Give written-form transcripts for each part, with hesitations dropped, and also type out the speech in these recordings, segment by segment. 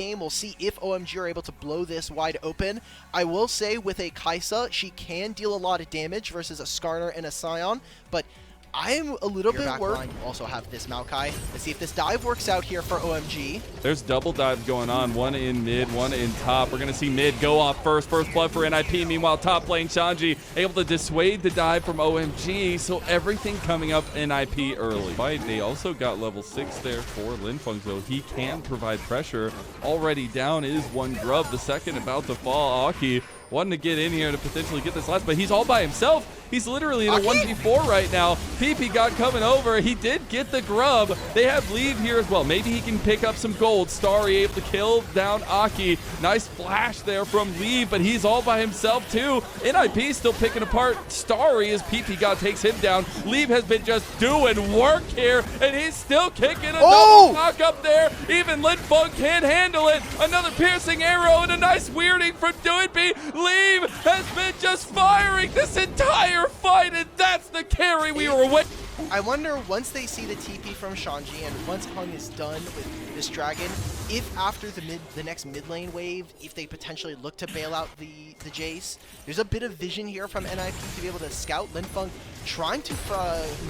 game. We'll see if OMG are able to blow this wide open. I will say with a Kai'Sa, she can deal a lot of damage versus a Skarner and a Sion, but I'm a little bit worried. You also have this Maokai. Let's see if this dive works out here for OMG. There's double dives going on, one in mid, one in top. We're going to see mid go off first blood for NIP. Meanwhile, top lane Shanji able to dissuade the dive from OMG, so everything coming up NIP early. They also got level 6 there for Linfeng, so he can provide pressure. Already down is one grub, the second about to fall. Aki wanting to get in here to potentially get this last, but he's all by himself. He's literally in a 1v4 right now. PP got coming over. He did get the grub. They have leave here as well. Maybe he can pick up some gold. Starry able to kill down Aki. Nice flash there from Leave, but he's all by himself too. NIP still picking apart Starry as PP God takes him down. Leave has been just doing work here, and he's still kicking a double knock up there. Even Linfeng can't handle it. Another piercing arrow and a nice weirding from Doinby. Leave has been just firing this entire fight, and that's the carry we were waiting. I wonder, once they see the TP from Shanji and once Hung is done with this dragon, if after the next mid lane wave, if they potentially look to bail out the Jace. There's a bit of vision here from NIP to be able to scout. Linfeng trying to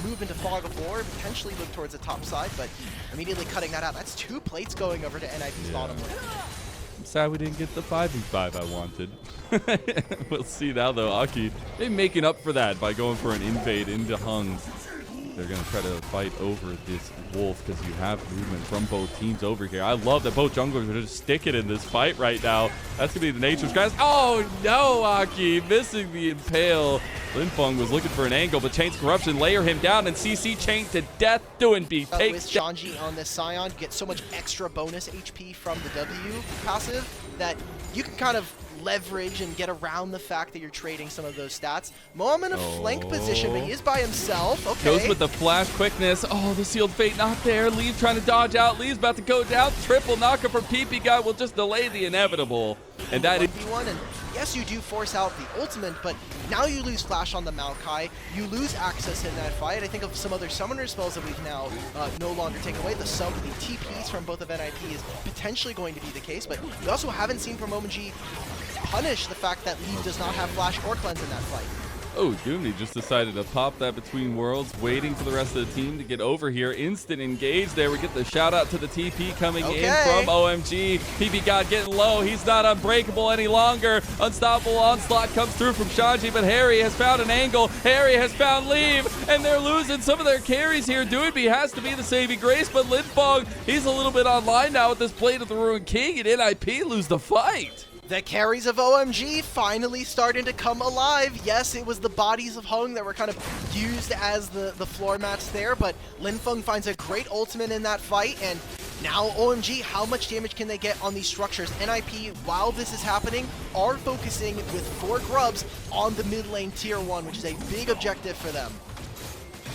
move into Fog of War, potentially look towards the top side, but immediately cutting that out. That's 2 plates going over to NIP's bottom lane. I'm sad we didn't get the 5v5 I wanted. We'll see now though. Aki, they're making up for that by going for an invade into Hung. They're going to try to fight over this wolf because you have movement from both teams over here. I love that both junglers are just sticking in this fight right now. That's going to be the nature of guys. Oh no, Aki missing the impale. Linfeng was looking for an angle, but Chain's Corruption layer him down, and CC Chain to death. Doinby takes with Shanji on this Sion, get so much extra bonus HP from the W passive that you can kind of leverage and get around the fact that you're trading some of those stats. Moam in a flank position, but he is by himself. Okay. Goes with the flash quickness. Oh, the sealed fate not there. Leave trying to dodge out. Leave's about to go down. Triple knocker from PP Guy will just delay the inevitable. And that is one. And yes, you do force out the ultimate, but now you lose flash on the Maokai. You lose access in that fight. I think of some other summoner spells that we've now no longer taken away. The TPs from both of NIP is potentially going to be the case, but we also haven't seen from OMG punish the fact that Leave does not have flash or cleanse in that fight. Oh, Doomney just decided to pop that between worlds, waiting for the rest of the team to get over here. Instant engage there. We get the shout out to the TP coming in from OMG. PP God getting low. He's not unbreakable any longer. Unstoppable onslaught comes through from Shanji, but Harry has found an angle. Harry has found Leave, and they're losing some of their carries here. Doinby has to be the saving grace, but Linfeng, he's a little bit online now with this Blade of the Ruined King, and NIP lose the fight. The carries of OMG finally starting to come alive. Yes, it was the bodies of Hung that were kind of used as the floor mats there, but Linfeng finds a great ultimate in that fight, and now OMG, how much damage can they get on these structures? NIP, while this is happening, are focusing with 4 grubs on the mid lane tier 1, which is a big objective for them.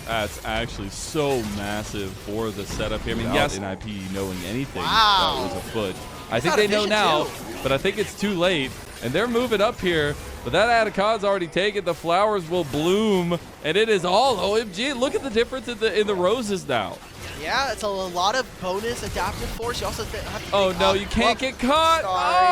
That's actually so massive for the setup here. I mean, yes, NIP knowing anything that was afoot. I think they know now, but I think it's too late. And they're moving up here, but that Atacad's already taken. The flowers will bloom, and it is all OMG. Look at the difference in the roses now. Yeah, it's a lot of bonus adaptive force. You also have to oh no, you can't get caught. Sorry.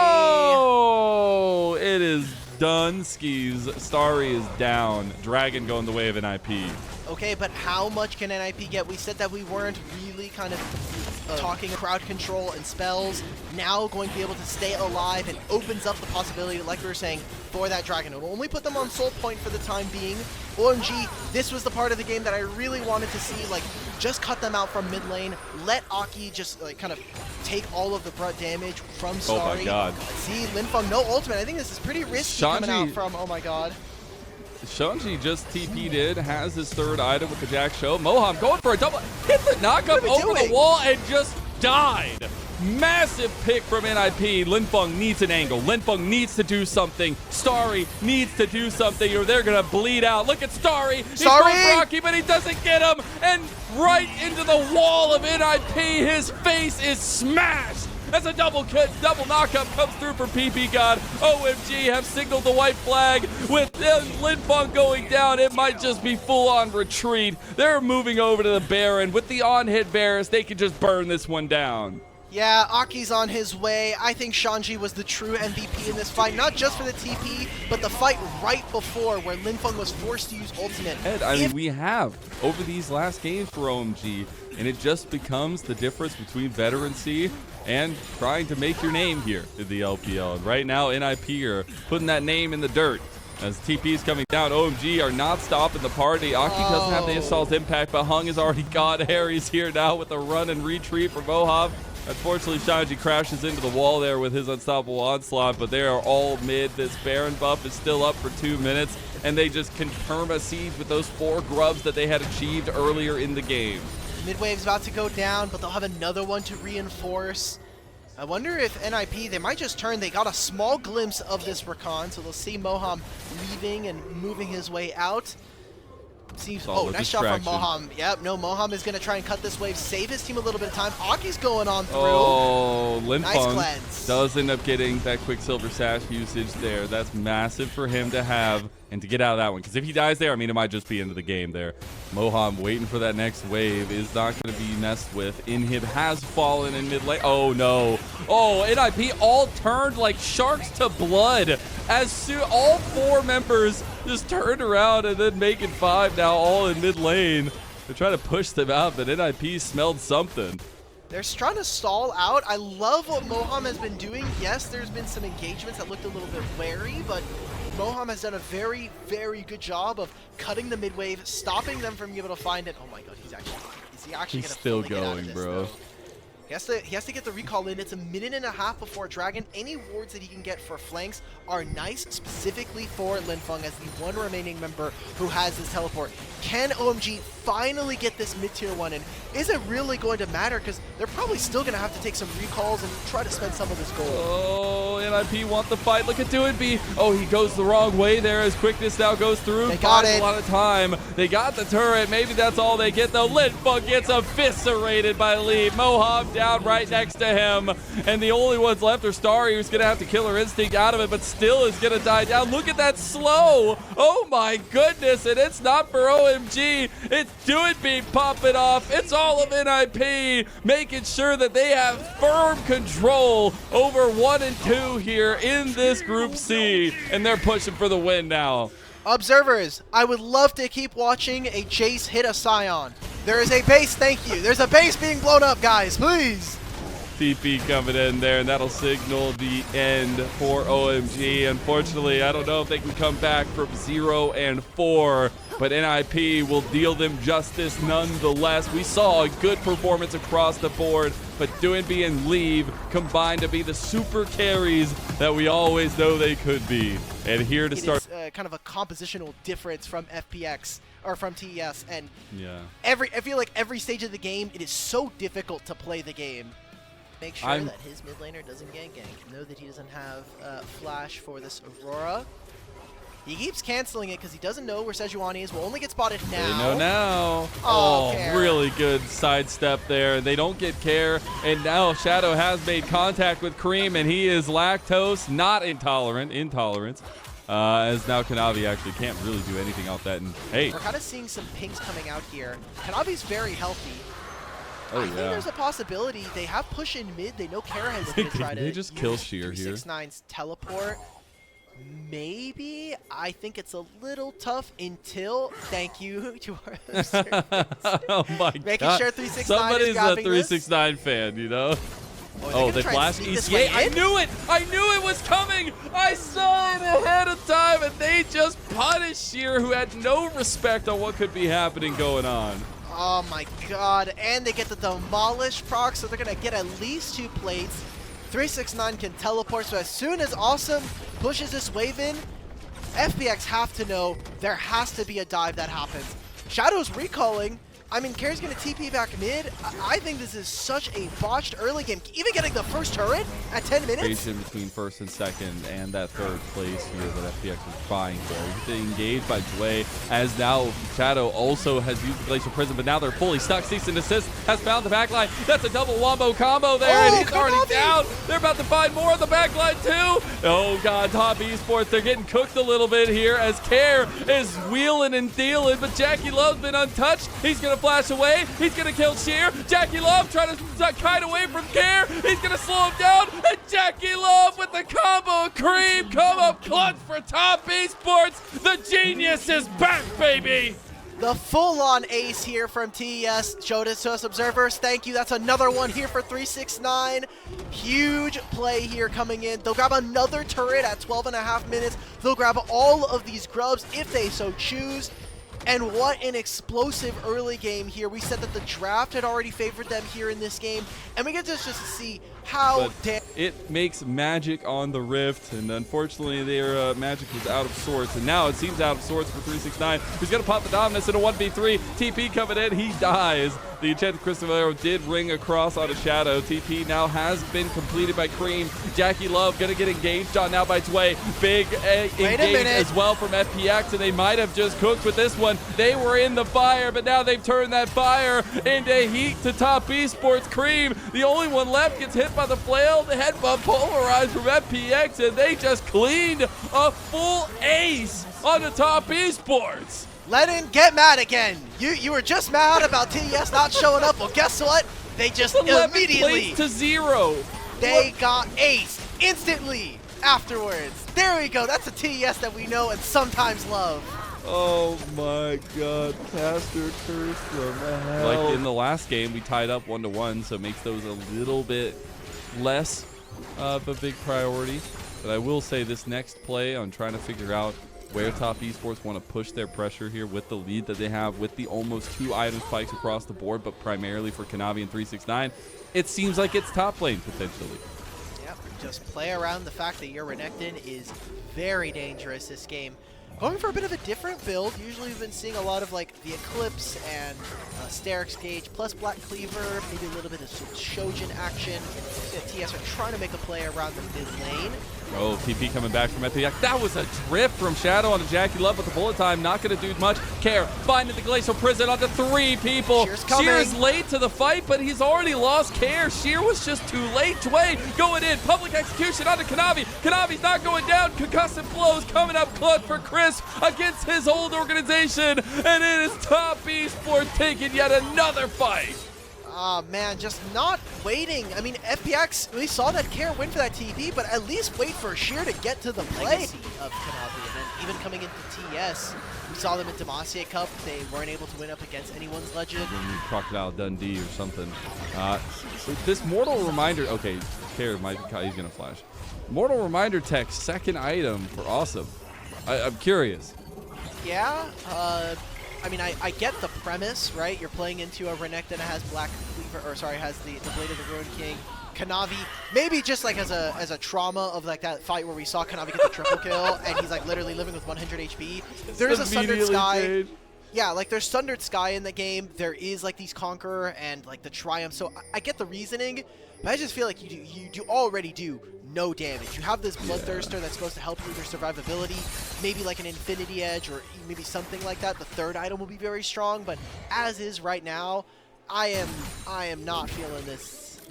Oh, it is done. Skis. Starry is down. Dragon going the way of NIP. Okay, but how much can NIP get? We said that we weren't really kind of talking crowd control and spells. Now going to be able to stay alive, and opens up the possibility, like we were saying, for that dragon. It will only put them on soul point for the time being. OMG, this was the part of the game that I really wanted to see, like, just cut them out from mid lane, let Aki just like kind of take all of the brunt damage from Starry. Oh my god. See, Linfeng, no ultimate. I think this is pretty risky coming out from, oh my god. Shanji just TP'd in, has his 3rd item with the Jack Show. Moham going for a double, hit the knockup over the wall and just died. Massive pick from NIP. Linfeng needs an angle. Linfeng needs to do something. Starry needs to do something or they're going to bleed out. Look at Starry. He's going for Rocky, but he doesn't get him. And right into the wall of NIP, his face is smashed. As a double knockup comes through for PP God. OMG have signaled the white flag with Linfeng going down. It might just be full-on retreat. They're moving over to the Baron. With the on-hit Varus, they can just burn this one down. Yeah, Aki's on his way. I think Shanji was the true MVP in this fight, not just for the TP, but the fight right before where Linfeng was forced to use ultimate. I mean, we have over these last games for OMG, and it just becomes the difference between veterancy and trying to make your name here in the LPL. And right now, NIP are putting that name in the dirt. As TP is coming down, OMG are not stopping the party. Aki doesn't have the assault impact, but Hung has already got Harry's here now with a run and retreat from Mohab. Unfortunately, Shanji crashes into the wall there with his unstoppable onslaught, but they are all mid. This Baron buff is still up for 2 minutes, and they just can perma-siege with those 4 grubs that they had achieved earlier in the game. Midwave's about to go down, but they'll have another one to reinforce. I wonder if NIP, they might just turn. They got a small glimpse of this Rakan, so they'll see Moham leaving and moving his way out. Seems, oh, nice shot from Moham. Yep, no, Moham is going to try and cut this wave, save his team a little bit of time. Aki's going on through. Oh, Linfeng nice does end up getting that Quicksilver Sash usage there. That's massive for him to have and to get out of that one. Because if he dies there, I mean, it might just be into the game there. Moham waiting for that next wave is not going to be messed with. Inhib has fallen in mid lane. Oh, no. Oh, NIP all turned like sharks to blood. As soon all 4 members just turned around and then making 5 now all in mid lane. They're trying to push them out, but NIP smelled something. They're trying to stall out. I love what Moham has been doing. Yes, there's been some engagements that looked a little bit wary, but Moham has done a very, very good job of cutting the mid wave, stopping them from being able to find it. Oh my god, is he actually He's still going, this, bro. Though? He has to get the recall in. It's a minute and a half before Dragon. Any wards that he can get for flanks are nice, specifically for Linfeng as the one remaining member who has this teleport. Can OMG finally get this mid-tier one in? Is it really going to matter? Because they're probably still going to have to take some recalls and try to spend some of this gold. Oh, NIP want the fight. Look at Doinby. Oh, he goes the wrong way there as quickness now goes through. They got it. A lot of time. They got the turret. Maybe that's all they get, though. Linfeng gets eviscerated by Lee. Mohab down right next to him. And the only ones left are Starry, who's going to have to kill her instinct out of it, but still is going to die down. Look at that slow. Oh, my goodness. And it's not for OMG. It's Doinby popping off. It's all of NIP making sure that they have firm control over 1 and 2 here in this Group C. And they're pushing for the win now. Observers, I would love to keep watching a Jace hit a Scion. There is a base, thank you. There's a base being blown up, guys, please. TP coming in there, and that'll signal the end for OMG. Unfortunately, I don't know if they can come back from 0 and 4, but NIP will deal them justice nonetheless. We saw a good performance across the board, but Doinby and Leave combined to be the super carries that we always know they could be. And here to start. It is kind of a compositional difference from FPX or from TES, and yeah, I feel like every stage of the game, it is so difficult to play the game. Make sure that his mid laner doesn't get ganked. Know that he doesn't have flash for this Aurora. He keeps canceling it because he doesn't know where Sejuani is. Will only get spotted now. They know now. Oh, really good sidestep there. They don't get care. And now Shadow has made contact with Cream, and he is lactose, not intolerant. As now Kanavi actually can't really do anything off that. And hey, we're kind of seeing some pinks coming out here. Kanavi's very healthy. Oh, I think there's a possibility they have push in mid. They know Kara is going to try to they just kill Sheer here. 369's teleport. Maybe. I think it's a little tough until, thank you to our servants. Oh my Making god. sure 369 Somebody's is a grabbing 369 fan, you know? Oh, they flashed ECA. I knew it! I knew it was coming! I saw it ahead of time, and they just punished Sheer, who had no respect on what could be happening going on. Oh my god, and they get the demolish proc, so they're gonna get at least 2 plates. 369 can teleport, so as soon as Awesome pushes this wave in, FPX have to know there has to be a dive that happens. Shadow's recalling. I mean, Carrie's gonna TP back mid. I think this is such a botched early game. Even getting the first turret at 10 minutes. In between first and second, and that third place here that FPX was trying for. Engaged by Dway, as now Shadow also has used the Glacial Prison, but now they're fully stuck. Cease and Desist has found the backline. That's a double wombo combo there, and he's already down. They're about to find more on the backline too. Oh god, top Esports, they're getting cooked a little bit here as Care is wheeling and dealing, but Jackie Love's been untouched. He's gonna flash away. He's going to kill Sheer. Jackie Love trying to kite away from Care. He's going to slow him down. And Jackie Love with the combo. Cream come up clutch for top esports. The genius is back, baby. The full-on ace here from TES showed it to us observers. Thank you. That's another one here for 369. Huge play here coming in. They'll grab another turret at 12.5 minutes. They'll grab all of these grubs if they so choose. And what an explosive early game here. We said that the draft had already favored them here in this game, and we get to just see how it makes magic on the Rift, and unfortunately their magic was out of sorts, and now it seems out of sorts for 369. He's gonna pop the dominance in a 1v3. TP coming in, he dies. The enchanted crystal arrow did ring across on a shadow. TP now has been completed by Cream. Jackie Love gonna get engaged on now by Tway. Big engage as well from FPX, and they might have just cooked with this one. They were in the fire, but now they've turned that fire into heat to top esports. Cream, the only one left, gets hit by the flail. The headbutt polarized from FPX, and they just cleaned a full ace on the top esports. Lennon, get mad again. You were just mad about TES not showing up. Well, guess what? They just immediately to 0. They got aced instantly afterwards. There we go. That's a TES that we know and sometimes love. Oh my God, Caster Curse from hell. Like in the last game, we tied up 1-1, so it makes those a little bit less of a big priority. But I will say this next play on trying to figure out where top esports want to push their pressure here with the lead that they have, with the almost 2 item spikes across the board, but primarily for Kanavi and 369, it seems like it's top lane potentially. Yep, just play around the fact that your Renekton is very dangerous this game. Going for a bit of a different build. Usually we've been seeing a lot of like the Eclipse and Sterix Gauge plus Black Cleaver, maybe a little bit of Shojin action. TS are trying to make a play around the mid lane. Oh, TP coming back from FPX. That was a drift from Shadow onto Jackie Love with the bullet time. Not going to do much. Care finding the Glacial Prison onto 3 people. Sheer's late to the fight, but he's already lost Care. Sheer was just too late. Tway going in. Public execution onto Kanavi. Kanavi's not going down. Concussive blows coming up clutch for Chris against his old organization. And it is top esports taking yet another fight. Oh man, just not waiting. I mean, FPX, we saw that Care win for that TP, but at least wait for Sheer to get to the play of Kanavi. And then even coming into TS, we saw them in Demacia Cup. They weren't able to win up against anyone's legend. Crocodile Dundee or something. This Mortal Reminder, okay, Care, he's going to flash. Mortal Reminder tech, second item for Awesome. I'm curious. Yeah, I mean, I get the premise, right? You're playing into a Renekton that has Black Cleaver, or sorry, has the Blade of the Ruined King. Kanavi, maybe just like as a trauma of like that fight where we saw Kanavi get the triple kill, and he's like literally living with 100 HP. There's a Sundered Sky. Yeah, like there's Sundered Sky in the game. There is like these Conqueror and like the Triumph. So I get the reasoning, but I just feel like you already do no damage. You have this Bloodthirster that's supposed to help you with your survivability, maybe like an Infinity Edge or maybe something like that. The third item will be very strong, but as is right now, I am not feeling this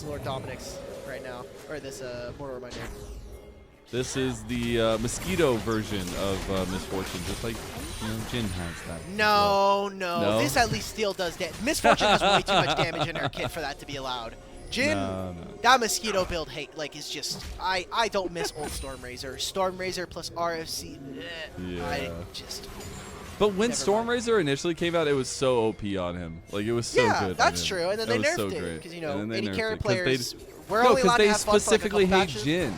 Lord Dominic's right now, or this Mortal Reminder. This is the mosquito version of Misfortune, just like Jin has that. No, this at least still does damage. Misfortune has way too much damage in her kit for that to be allowed. Jin, that mosquito build is just, I don't miss old Stormrazor. Stormrazor plus RFC, But when Stormrazor initially came out, it was so OP on him. Like, it was so good. Yeah, that's true. And then they nerfed it. Because, you know, any carry players, we're only allowed to have fun for like a couple patches. Jin.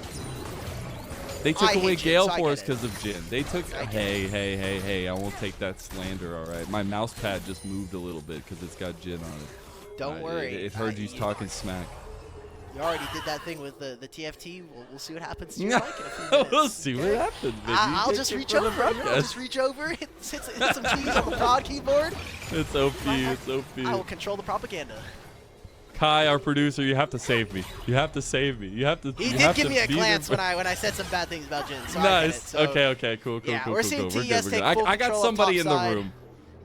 They took away Gale Force because of Jin. They took, hey, I won't take that slander, all right? My mouse pad just moved a little bit because it's got Jin on it. Don't worry. It heard you talking smack. You already did that thing with the TFT. We'll see what happens to your mic in a few minutes. We'll see what happens, baby. I'll just reach over. I'll just reach over, hit some keys on the pod keyboard. It's OP. It's OP. I will control the propaganda. Kai, our producer, you have to save me. You have to save me. You have to. He did give me a glance when I said some bad things about Jin. So nice. I get it, so okay. Cool. Yeah, we're seeing TES take full I got somebody in the room.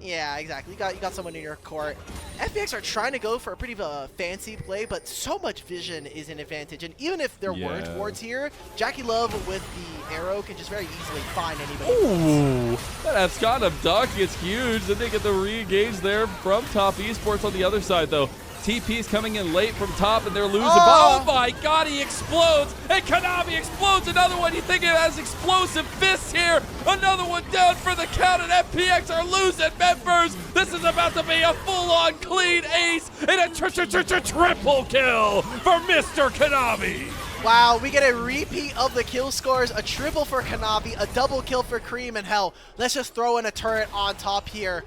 Yeah, exactly. You got someone in your court. FPX are trying to go for a pretty fancy play, but so much vision is an advantage. And even if there weren't wards here, Jackie Love with the arrow can just very easily find anybody. Ooh, that Scott Abduck is huge. Then they get the re-engage there from top Esports on the other side, though. TP's coming in late from top, and they're losing. Oh my God, he explodes, and Kanavi explodes another one. You think it has explosive fists here? Another one down for the count, and FPX are losing members. This is about to be a full-on clean ace and a triple kill for Mr. Kanavi. Wow, we get a repeat of the kill scores, a triple for Kanavi, a double kill for Cream, and hell, let's just throw in a turret on top here.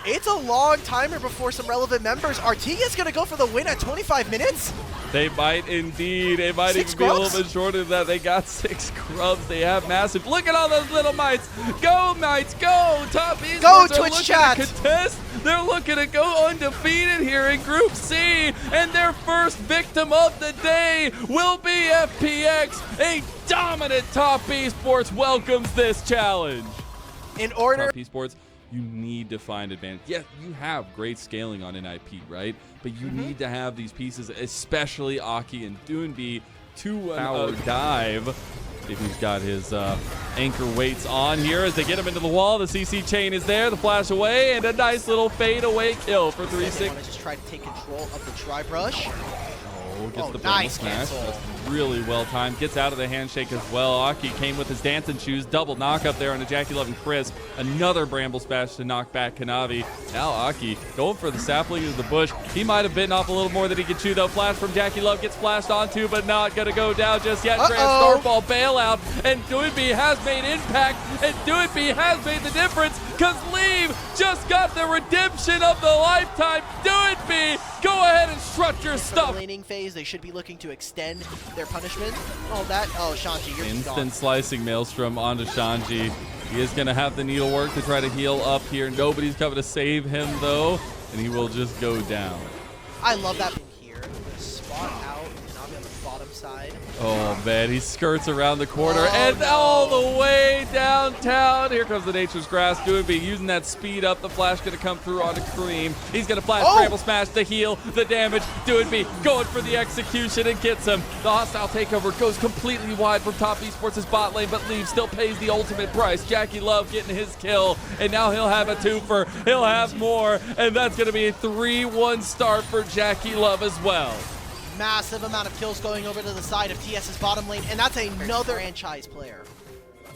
It's a long timer before some relevant members. Artiga's gonna go for the win at 25 minutes? They might indeed. It might even be a little bit shorter than that. They got 6 grubs. They have massive. Look at all those little mites. Go, mites, go. Top Esports go, Twitch chat. Contest. They're looking to go undefeated here in Group C. And their first victim of the day will be FPX. A dominant Top Esports welcomes this challenge. In order. Top Esports, you need to find advantage. Yes, you have great scaling on NIP, right? But you need to have these pieces, especially Aki and Doonby, to an dive. If he's got his anchor weights on here as they get him into the wall. The CC chain is there, the flash away, and a nice little fade away kill for 3-6. Want to just try to take control of the Dry Brush. Gets the nice smash. cancel. That's really well timed. Gets out of the handshake as well. Aki came with his dancing shoes. Double knock up there on a Jackie Love and Chris. Another Bramble Smash to knock back Kanavi. Now Aki going for the sapling into the bush. He might have bitten off a little more than he could chew though. Flash from Jackie Love gets flashed onto, but not going to go down just yet. Grand Starfall bailout. And Doonby has made impact. And Doonby has made the difference because Leave just got the redemption of the lifetime. Doonby, go ahead and strut your stuff. Laning phase, they should be looking to extend their punishment. Shanji, you're instant gone. slicing Maelstrom onto Shanji. He is going to have the needle work to try to heal up here. Nobody's coming to save him though, and he will just go down. I love that here. Spot out, Kanavi on the bottom side. Oh man, he skirts around the corner and all the way downtown. Here comes the Nature's Grass. Doonby using that speed up. The flash going to come through onto Cream. He's going to flash Bramble Smash, the heal, the damage. Doonby going for the execution and gets him. The hostile takeover goes completely wide from top Esports' bot lane, but Leave still pays the ultimate price. Jackie Love getting his kill, and now he'll have a twofer. He'll have more, and that's going to be a 3-1 start for Jackie Love as well. Massive amount of kills going over to the side of TS's bottom lane, and that's another franchise player.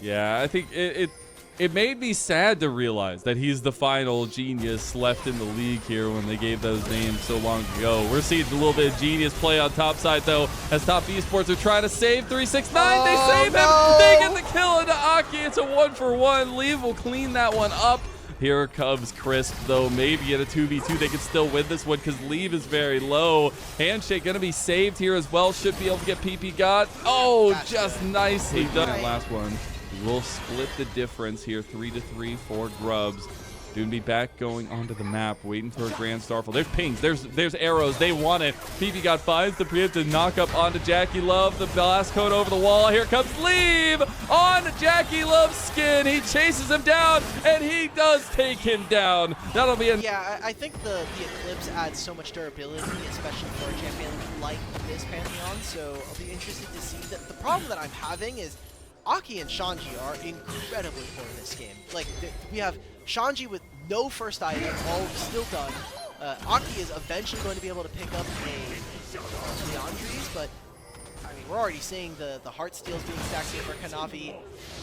Yeah, I think it made me sad to realize that he's the final genius left in the league here when they gave those names so long ago. We're seeing a little bit of genius play on top side though, as top Esports are trying to save 369. They save him. They get the kill into Aki. It's a 1-for-1. Leave will clean that one up. Here comes Crisp, though. Maybe at a 2v2, they can still win this one because Leave is very low. Handshake going to be saved here as well. Should be able to get PP got. Oh, that's just nicely done. Last one. We'll split the difference here. 3-3 for Grubs. Doonby back going onto the map, waiting for a Grand Starfall. There's pings, there's arrows, they want it. PP got finds the preemptive knock up onto Jackie Love. The blast code over the wall. Here comes Leave on Jackie Love's skin. He chases him down, and he does take him down. That'll be a I think the Eclipse adds so much durability, especially for a champion like this Pantheon. So I'll be interested to see that. The problem that I'm having is Aki and Shanji are incredibly poor in this game. Like, we have Shanji with no first item, all still done. Aki is eventually going to be able to pick up a Leandries, but I mean, we're already seeing the heart steals being stacked here for Kanavi,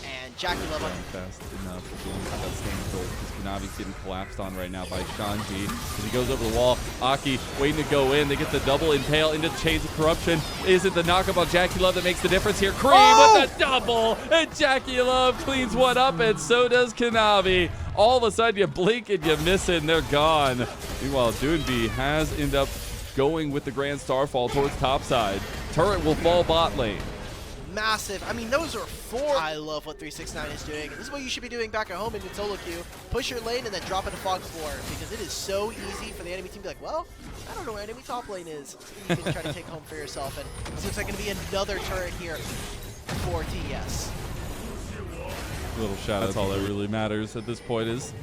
and Jackie Love fast enough to that stand goal because Kanavi's getting collapsed on right now by Shanji. As he goes over the wall, Aki waiting to go in. They get the double impale into the Chains of Corruption. Is it the knockup on Jackie Love that makes the difference here? Cream with the double, and Jackie Love cleans one up, and so does Kanavi. All of a sudden, you blink and you miss it, and they're gone. Meanwhile, Doonby has ended up going with the Grand Starfall towards topside. Turret will fall bot lane. Massive. I mean, those are 4. I love what 369 is doing. This is what you should be doing back at home in solo queue. Push your lane and then drop into fog floor, because it is so easy for the enemy team to be like, well, I don't know where enemy top lane is. You can try to take home for yourself, and this looks like going to be another turret here for TS. Little shout out. That's all that really matters at this point is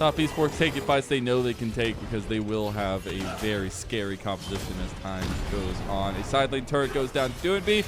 Top Esports taking fights they know they can take because they will have a very scary composition as time goes on. A side lane turret goes down to Doinby.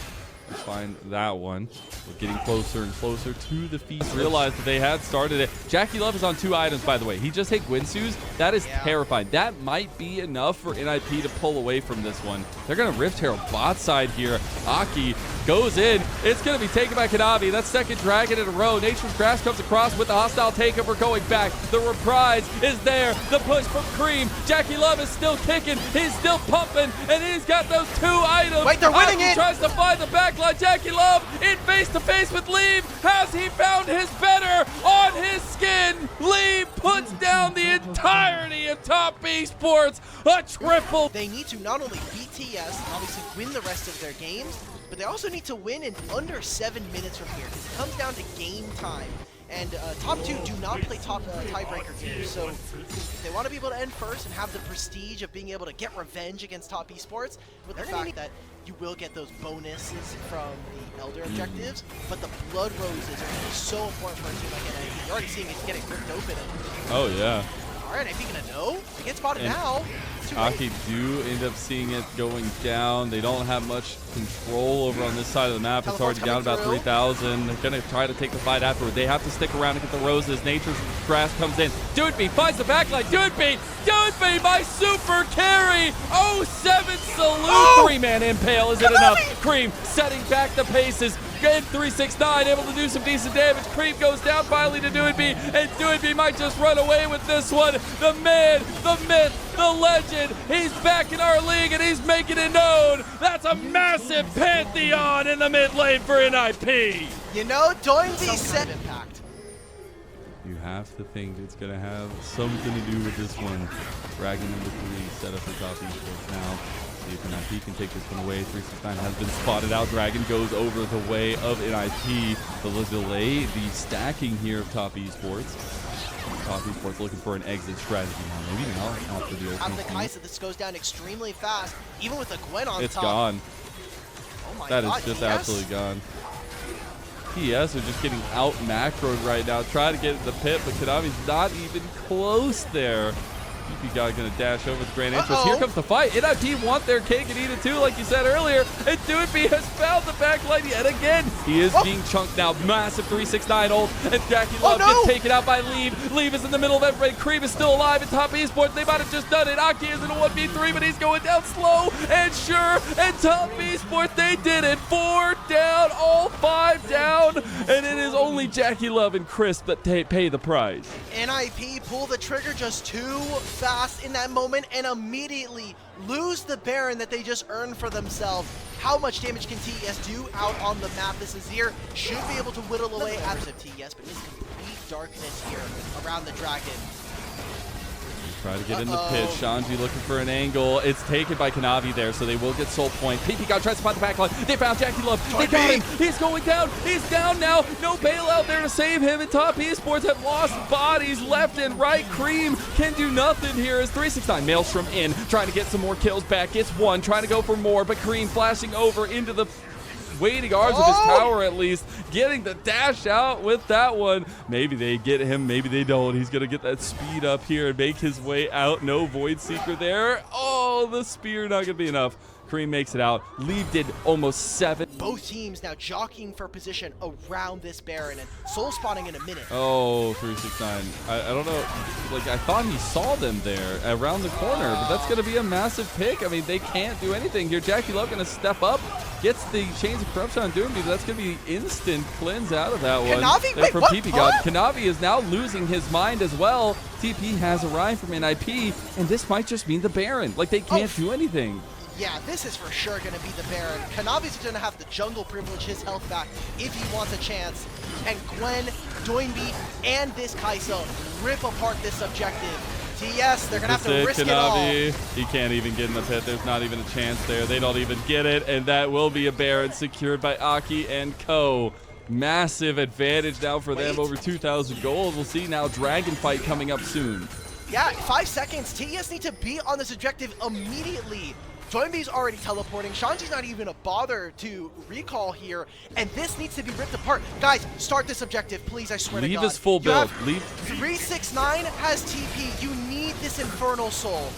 Find that one. We're getting closer and closer to the feast. Realized that they had started it. Jackie Love is on 2 items, by the way. He just hit Gwinsu's. That is terrifying. That might be enough for NIP to pull away from this one. They're going to Rift Herald bot side here. Aki goes in. It's going to be taken by Kanavi. That's second dragon in a row. Nature's Grasp comes across with the hostile takeover going back. The reprise is there. The push from Cream. Jackie Love is still kicking. He's still pumping. And he's got those 2 items. Wait, they're winning it. Tries to find the backline. Jackie Love in face-to-face with Leave. Has he found his better on his skin? Leave puts down the entirety of Top Esports. A triple. They need to not only beat TS and obviously win the rest of their games, but they also need to win in under 7 minutes from here. It comes down to game time. And top 2 do not play tiebreaker games, so if they want to be able to end first and have the prestige of being able to get revenge against Top Esports, with the fact that you will get those bonuses from the Elder objectives, but the Blood Roses are going to be so important for a team like NIP. You're already seeing it getting ripped open. Oh, yeah. Alright, NIP going to know? They get spotted now. Aki do end up seeing it going down. They don't have much control over on this side of the map. It's already down about 3,000. They're going to try to take the fight afterward. They have to stick around and get the roses. Nature's Grass comes in. Doinby finds the backline. Doinby, my super carry. 07 salute. 3-man impale. Is it enough? Cream setting back the paces. Good 369, able to do some decent damage. Creep goes down finally to Doinby, and Doinby might just run away with this one. The man, the myth, the legend, he's back in our league and he's making it known. That's a massive pantheon in the mid lane for NIP. You know, Doinby set impact. You have to think it's going to have something to do with this one. Dragon number 3 set up for Top Esports now. See if NIP can take this one away. 369 has been spotted out. Dragon goes over the way of NIP. The delay, the stacking here of Top Esports. Top Esports looking for an exit strategy now. Maybe now after the opening. After the Kaisa, this goes down extremely fast. Even with the Gwen on top. It's gone. Oh my God, God, is just TS? absolutely gone. TS are just getting out macroed right now. Try to get in the pit, but Kanavi's not even close there. PP God gonna dash over the Grand Entrance. Here comes the fight. NIP want their cake and eat it too, like you said earlier. And Doinby has found the backline yet again. He is being chunked now. Massive 369 ult, and Jackie Love gets taken out by Leave. Leave is in the middle of everybody. Cream is still alive at Top Esports. They might have just done it. Aki is in a 1v3, but he's going down slow and sure. And Top Esports, they did it. 4 down, all 5 down, and it is only Jackie Love and Chris that pay the price. NIP pull the trigger just too fast in that moment and immediately lose the Baron that they just earned for themselves. How much damage can TES do out on the map? This Azir should be able to whittle away at the TES, but it's complete darkness here around the dragon. Try to get in the pit. Shanji looking for an angle. It's taken by Kanavi there, so they will get soul point. PP God tries to find the backline. They found Jackie Love. They got him. He's going down. He's down now. No bailout there to save him. And Top Esports have lost bodies left and right. Cream can do nothing here as 369 Maelstrom in, trying to get some more kills back. Gets one, trying to go for more, but Cream flashing over into the waiting arms of his tower, at least getting the dash out with that one. Maybe they get him, maybe they don't. He's gonna get that speed up here and make his way out. No Void Seeker there. Oh, the spear not gonna be enough. Cream makes it out. Leave did almost 7. Both teams now jockeying for position around this Baron and soul spotting in a minute. Oh, 369. I don't know. Like, I thought he saw them there around the corner, but that's going to be a massive pick. I mean, they can't do anything here. Jackie Love going to step up, gets the Chains of Corruption on Doinby, but that's going to be instant cleanse out of that one. Kanavi? Wait, what? PP God. Kanavi is now losing his mind as well. TP has arrived from NIP, and this might just mean the Baron. Like, they can't do anything. Yeah, this is for sure going to be the Baron. Kanavi's going to have the jungle privilege his health back if he wants a chance. And Gwen, Doinby, and this Kaisa rip apart this objective. TS, they're going to have to risk Kanavi, it all. he can't even get in the pit. There's not even a chance there. They don't even get it. And that will be a Baron secured by Aki and Co. Massive advantage now for them, over 2,000 gold. We'll see now Dragon Fight coming up soon. Yeah, 5 seconds. TS need to be on this objective immediately. Doinby's already teleporting. Shanji's not even a bother to recall here, and this needs to be ripped apart. Guys, start this objective, please, I swear to God. Leave is full build. Leave. 369 has TP. You need this Infernal Soul.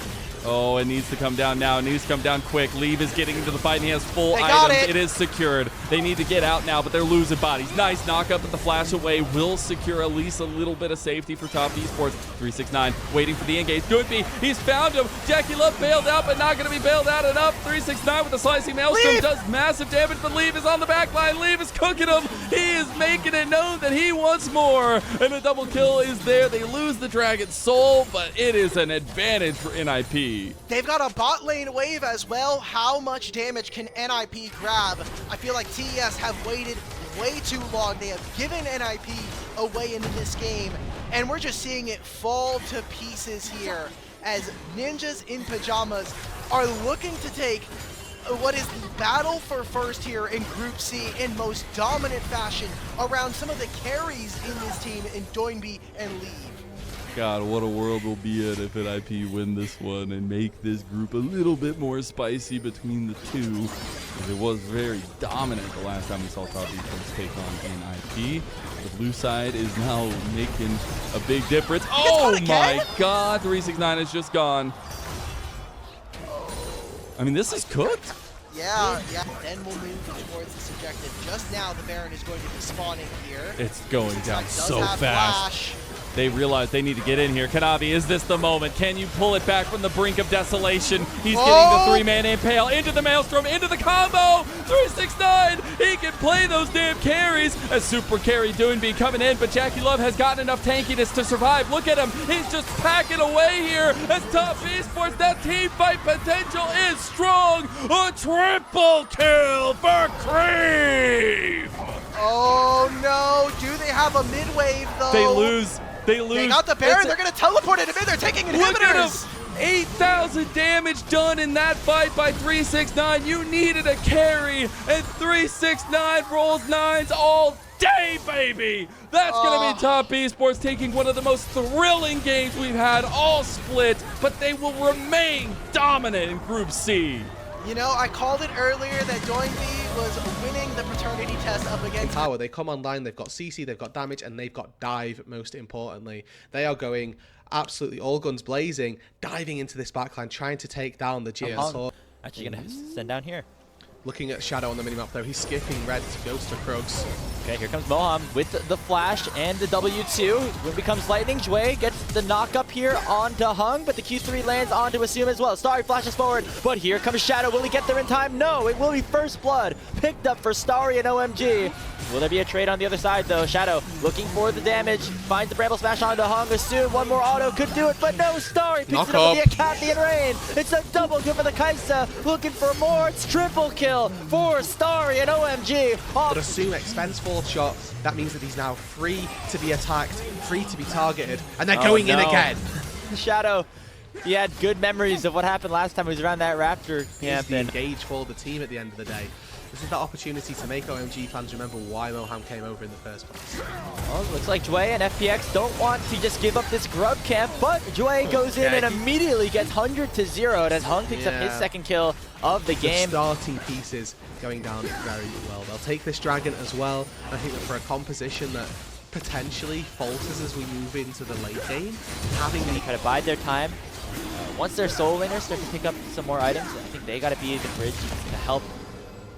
Oh, it needs to come down now. It needs to come down quick. Leave is getting into the fight, and he has full items. It is secured. They need to get out now, but they're losing bodies. Nice knock up, but the flash away will secure at least a little bit of safety for top esports. 369 waiting for the engage. Doinby, he's found him. Jackie Love bailed out, but not going to be bailed out enough. 369 with the slicing maelstrom does massive damage, but Leave is on the back line. Leave is cooking him. He is making it known that he wants more, and a double kill is there. They lose the Dragon Soul, but it is an advantage for NIP. They've got a bot lane wave as well. How much damage can NIP grab? I feel like TES have waited way too long. They have given NIP away into this game, and we're just seeing it fall to pieces here as Ninjas in Pajamas are looking to take what is the battle for first here in Group C in most dominant fashion around some of the carries in this team in Doinby and Leave. God, what a world we'll be in if NIP win this one and make this group a little bit more spicy between the two. Because it was very dominant the last time we saw top esports take on NIP. The blue side is now making a big difference. Oh my God, 369 is just gone. I mean, this is cooked. Yeah. Then we'll move towards this objective. Just now, the Baron is going to be spawning here. It's going down so fast. Flash. They realize they need to get in here. Kanavi, is this the moment? Can you pull it back from the brink of desolation? He's getting the three-man impale into the maelstrom, into the combo. 369, he can play those damn carries. A super carry Doinby coming in, but Jackie Love has gotten enough tankiness to survive. Look at him. He's just packing away here as top esports. That team fight potential is strong. A triple kill for Crave. Oh no, do they have a mid-wave though? They lose. They got the Baron, they're going to teleport it in, they're taking inhibitors! Look at him! 8,000 damage done in that fight by 369. You needed a carry, and 369 rolls nines all day, baby! That's going to be top esports taking one of the most thrilling games we've had, all split, but they will remain dominant in Group C. You know, I called it earlier that Doinby was winning the paternity test up against power. They come online, they've got CC, they've got damage, and they've got dive, most importantly. They are going absolutely all guns blazing, diving into this backline, trying to take down the GS. Actually going to send down here. Looking at Shadow on the minimap though, he's skipping red to Ghost to Krugs. Okay, here comes Moham with the flash and the W2. When becomes Lightning, Jue gets the knock up here onto Hung, but the Q3 lands onto Assume as well. Starry flashes forward, but here comes Shadow. Will he get there in time? No, it will be First Blood picked up for Starry and OMG. Will there be a trade on the other side though? Shadow looking for the damage, finds the Bramble Smash onto Hung. Assume one more auto could do it, but no, Starry picks it up with the Acathian Rain. It's a double kill for the Kaisa, looking for more. It's triple kill for Starry and OMG. But Assume expends 4th shot. That means that he's now free to be attacked, free to be targeted, and they're going in again. Shadow, he had good memories of what happened last time he was around that Raptor camp. The engage for the team at the end of the day. This is that opportunity to make OMG fans remember why Moham came over in the first place. Well, looks like Jue and FPX don't want to just give up this grub camp, but Jue goes in and immediately gets 100 to 0 as Hung picks up his second kill of the game. The starting pieces going down very well. They'll take this dragon as well. I think that for a composition that potentially falters as we move into the late game, having the try to bide their time. Once their soul laners start to pick up some more items, I think they got to be the bridge to help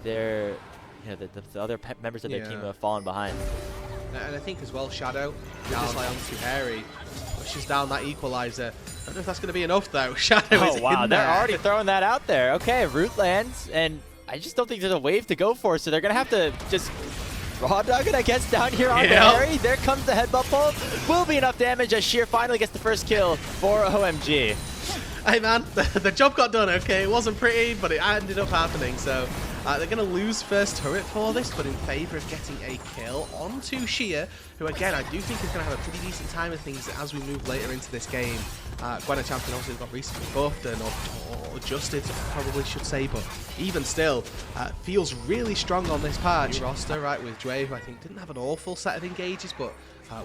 their, the other members of their team who have fallen behind. And I think as well, Shadow down onto Harry, pushes down that equalizer. I don't know if that's going to be enough though. Shadow is in they're there. already throwing that out there. Okay, root lands, and I just don't think there's a wave to go for, so they're going to have to just raw dog it, I guess, down here on Harry. There comes the headbutt pull. Will be enough damage as Sheer finally gets the first kill for OMG. Hey man, the job got done, okay? It wasn't pretty, but it ended up happening, so they're going to lose first turret for this, but in favor of getting a kill onto Sheer, who again, I do think is going to have a pretty decent time of things as we move later into this game. Gwen Champion obviously got recently buffed and or adjusted, probably should say, but even still, feels really strong on this patch. Roster, right, with Dre, who I think didn't have an awful set of engages, but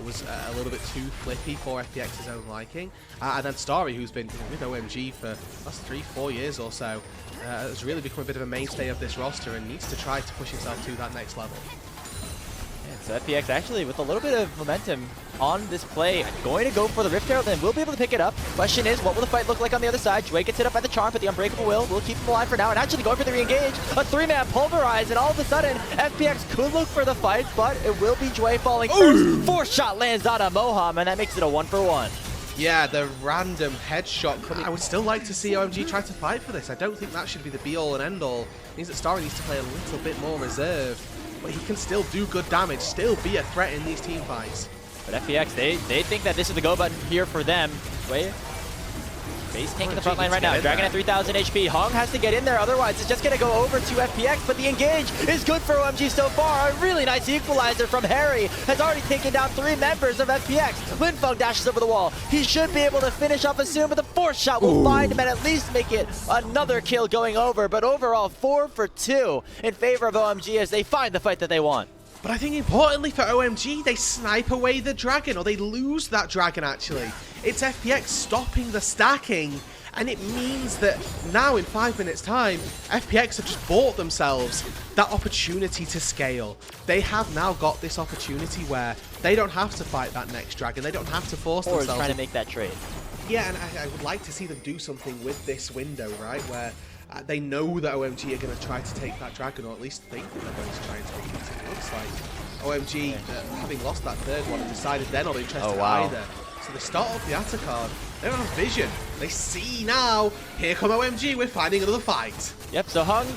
was a little bit too flippy for FPX's own liking. And then Starry, who's been with OMG for the last 3-4 years or so. has really become a bit of a mainstay of this roster and needs to try to push himself to that next level. So FPX actually with a little bit of momentum on this play, going to go for the Rift Herald and will be able to pick it up. Question is, what will the fight look like on the other side? Jway gets hit up by the Charm, but the Unbreakable will keep him alive for now, and actually going for the re-engage. A 3-man pulverize, and all of a sudden, FPX could look for the fight, but it will be Jway falling first. 4-shot lands on a Moham, and that makes it a 1-for-1. Yeah, the random headshot coming. I would still like to see OMG try to fight for this. I don't think that should be the be-all and end-all. It means that Starry needs to play a little bit more reserved. But he can still do good damage, still be a threat in these team fights. But FPX, they think that this is the go button here for them. Wait. Base tank in the front line right now. Dragon at 3,000 HP. Hong has to get in there, otherwise it's just going to go over to FPX, but the engage is good for OMG so far. A really nice equalizer from Harry has already taken down 3 members of FPX. Linfeng dashes over the wall. He should be able to finish off Assume, but the 4th shot will find him and at least make it another kill going over. But overall, 4 for 2 in favor of OMG as they find the fight that they want. But I think importantly for OMG, they snipe away the dragon, or they lose that dragon actually. It's FPX stopping the stacking, and it means that now in 5 minutes time, FPX have just bought themselves that opportunity to scale. They have now got this opportunity where they don't have to fight that next dragon, they don't have to force themselves. Or trying to make that trade. Yeah, and I would like to see them do something with this window, right, where they know that OMG are going to try to take that dragon, or at least think that they're going to try and take it. It looks like OMG, having lost that 3rd one, have decided they're not interested either. So they start off the Atta card. They don't have vision. They see now, here come OMG, we're finding another fight. Yep, so Hung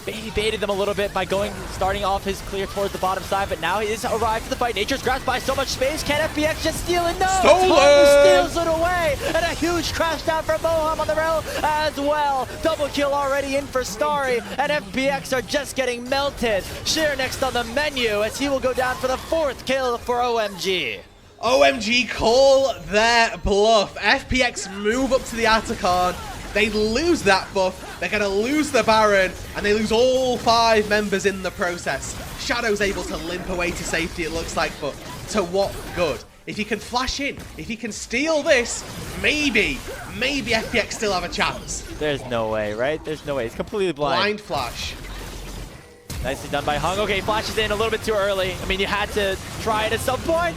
baited them a little bit by starting off his clear towards the bottom side, but now he is arrived to the fight. Nature's grasped by so much space. Can FPX just steal it? No! Hung steals it away! And a huge crash down from Moham on the rail as well. Double kill already in for Starry, and FPX are just getting melted. Sheer next on the menu as he will go down for the 4th kill for OMG. OMG call their bluff. FPX move up to the Atta card. They lose that buff, they're going to lose the Baron, and they lose all 5 members in the process. Shadow's able to limp away to safety, it looks like, but to what good? If he can flash in, if he can steal this, maybe FPX still have a chance. There's no way, right? There's no way. It's completely blind. Blind flash. Nicely done by Hung. Okay, flashes in a little bit too early. I mean, you had to try it at some point.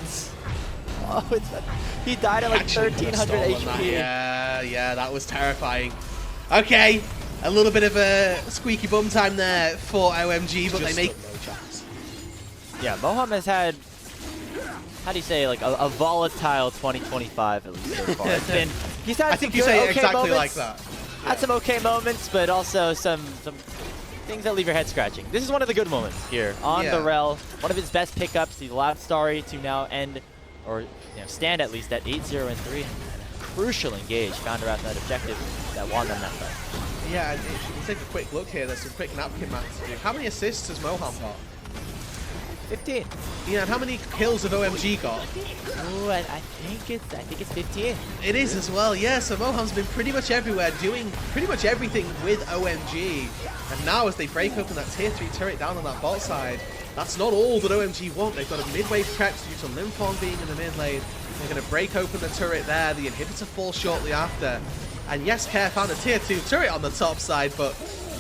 Oh, he died at like 1,300 HP. Yeah, that was terrifying. Okay, a little bit of a squeaky bum time there for OMG, but they make no chance. Yeah, Moham has had, how do you say, like a volatile 2025 at least so far. It's been, he's had some good, okay exactly moments. Like that. Had some okay moments, but also some things that leave your head scratching. This is one of the good moments here on the rel. One of his best pickups. He allowed Starry to now end, or stand at least at 8-0 and 3. Crucial engage found her at that objective that won them that fight. Yeah, and if you take a quick look here, there's some quick napkin math to do. How many assists has Moham got? 15. Yeah, and how many kills have OMG got? Ooh, I think it's 15. It is as well, yeah. So Moham's been pretty much everywhere, doing pretty much everything with OMG. And now as they break open that tier 3 turret down on that bot side, that's not all that OMG want. They've got a mid-wave prep due to Linfeng being in the mid lane. They're going to break open the turret there. The inhibitor falls shortly after. And yes, Care found a tier 2 turret on the top side, but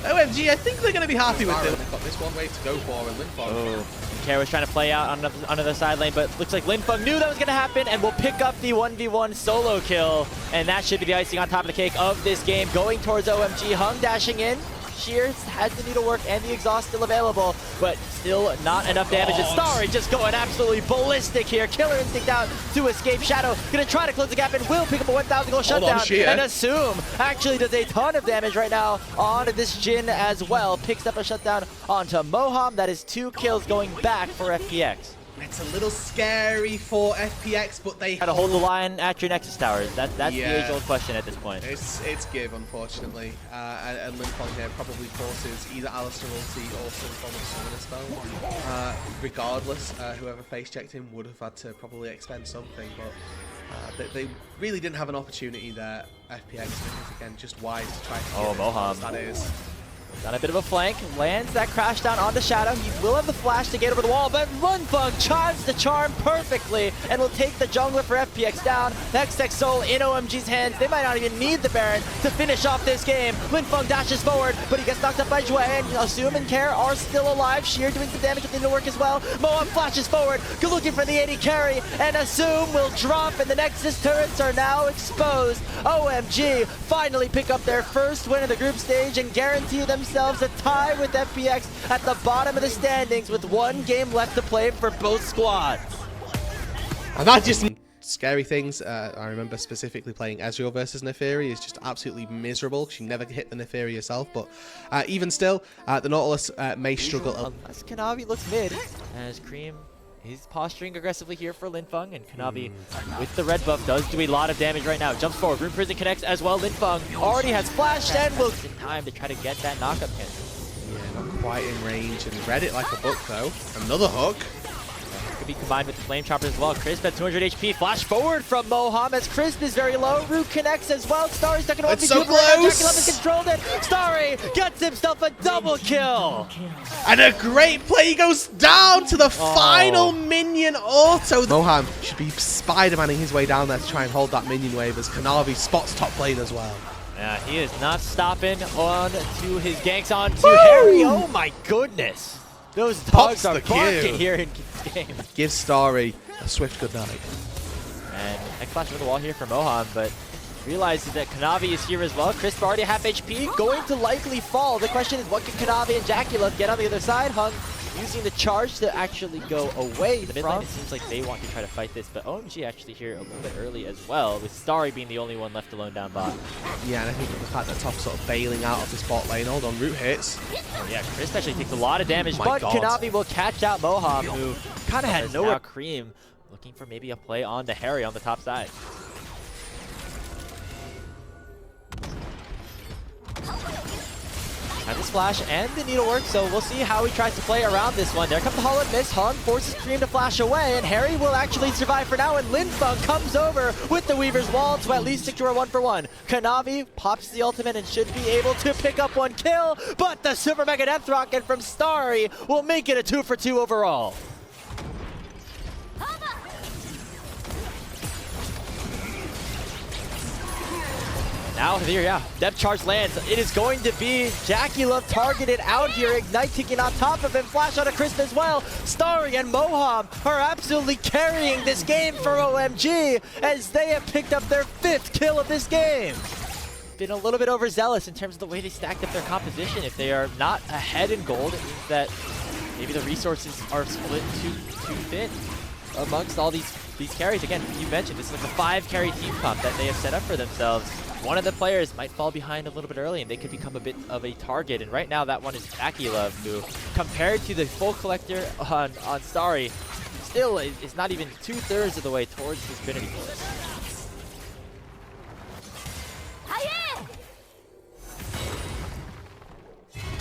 OMG, I think they're going to be happy with them. They've got this one wave to go for, and Linfeng. Oh. Care was trying to play out on another side lane, but looks like Linfeng knew that was going to happen and will pick up the 1v1 solo kill. And that should be the icing on top of the cake of this game. Going towards OMG, Hung dashing in. Shears has the needlework and the exhaust still available, but still not enough damage. And Starry just going absolutely ballistic here. Killer Instinct out to escape. Shadow gonna try to close the gap and will pick up a 1,000 goal shutdown. And Assume actually does a ton of damage right now on this Jhin as well. Picks up a shutdown onto Moham. That is 2 kills going back for FPX. It's a little scary for FPX, but they How to hold the line at your Nexus towers. That's the age-old question at this point. It's give, unfortunately. And Linfeng here probably forces either Alistar ulti or some form of summoner spell. Regardless, whoever face-checked him would have had to probably expend something, but they really didn't have an opportunity there, FPX. Again, just wise to try to Moham. that is. On a bit of a flank, lands that crash down onto Shadow. He will have the flash to get over the wall, but Linfeng chimes the charm perfectly and will take the jungler for FPX down. Hextech Soul in OMG's hands. They might not even need the Baron to finish off this game. Linfeng dashes forward, but he gets knocked up by Jue, and Assume and Care are still alive. Sheer doing some damage with the work as well. Moab flashes forward, looking for the AD carry, and Assume will drop, and the Nexus turrets are now exposed. OMG finally pick up their first win of the group stage and guarantee themselves a tie with FPX at the bottom of the standings with 1 game left to play for both squads. And that just scary things. I remember specifically playing Ezreal versus Neferi is just absolutely miserable. She never hit the Neferi herself, but even still, the Nautilus may struggle. Unless Kanavi looks mid, as Cream is posturing aggressively here for Linfeng, and Kanavi with the red buff does do a lot of damage right now. Jumps forward, Rune Prison connects as well. Linfeng already has flash and will in time to try to get that knockup hit. Yeah, not quite in range, and read it like a book though. Another hook. Could be combined with the Flame Chopper as well. Crisp at 200 HP. Flash forward from Moham as Crisp is very low. Root connects as well. Starry stuck in one v2. So close! Jackie has controlled it. Starry gets himself a double kill. And a great play goes down to the final minion auto. Moham should be Spider-Manning his way down there to try and hold that minion wave as Kanavi spots top lane as well. Yeah, he is not stopping on to his ganks on to Harry. Oh my goodness. Those dogs are barking here in this game. Give Starry a swift goodnight. And next flash over the wall here for Moham, but realizes that Kanavi is here as well. Crisp already half HP, going to likely fall. The question is, what can Kanavi and Jackie get on the other side? Hung using the charge to actually go away. The mid lane, it seems like they want to try to fight this, but OMG actually here a little bit early as well, with Starry being the only one left alone down bot. Yeah, and I think the fact that Top sort of bailing out of this bot lane. Hold on, root hits. Oh yeah, Crisp actually takes a lot of damage, My but God. Kanavi will catch out Moham, who kind of had nowhere. Cream looking for maybe a play on to Harry on the top side. Has his flash and the needlework, so we'll see how he tries to play around this one. There comes the Hollow Miss. Hung forces Cream to flash away, and Harry will actually survive for now, and Linfeng comes over with the Weaver's Wall to at least secure a 1-for-1. Kanavi pops the ultimate and should be able to pick up 1 kill, but the Super Mega Death Rocket from Starry will make it a 2-for-2 overall. Now here, yeah, depth charge lands. It is going to be Jackie Love targeted out here. Ignite ticking on top of him. Flash on a Crisp as well. Starry and Moham are absolutely carrying this game for OMG as they have picked up their 5th kill of this game. Been a little bit overzealous in terms of the way they stacked up their composition. If they are not ahead in gold, it means that maybe the resources are split too thin amongst all these carries. Again, you mentioned this is like a 5 carry team comp that they have set up for themselves. One of the players might fall behind a little bit early and they could become a bit of a target. And right now that one is Jackie Love, who compared to the full collector on Starry, still is not even 2/3 of the way towards his Trinity Force.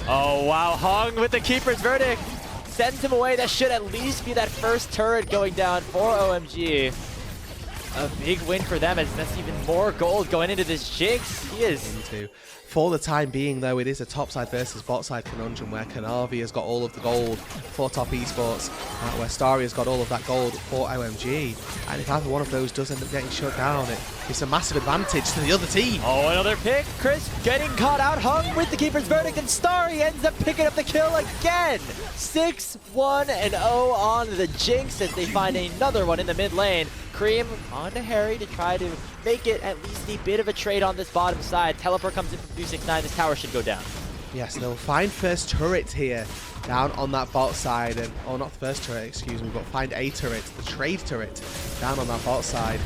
Oh wow, Hung with the Keeper's Verdict. Sends him away. That should at least be that first turret going down for OMG. A big win for them as that's even more gold going into this Jinx. He is. For the time being, though, it is a topside versus botside conundrum where Kanavi has got all of the gold for Top Esports, where Starry has got all of that gold for OMG. And if either one of those does end up getting shut down, it's a massive advantage to the other team. Oh, another pick. Chris getting caught out. Hung with the Keeper's Verdict, and Starry ends up picking up the kill again. 6-1-0 on the Jinx as they find another one in the mid lane. Cream onto Harry to try to make it at least a bit of a trade on this bottom side. Teleport comes in from 269. This tower should go down. Yes, they'll find first turret here down on that bot side, and not the first turret, excuse me, but find a turret, the trade turret, down on that bot side.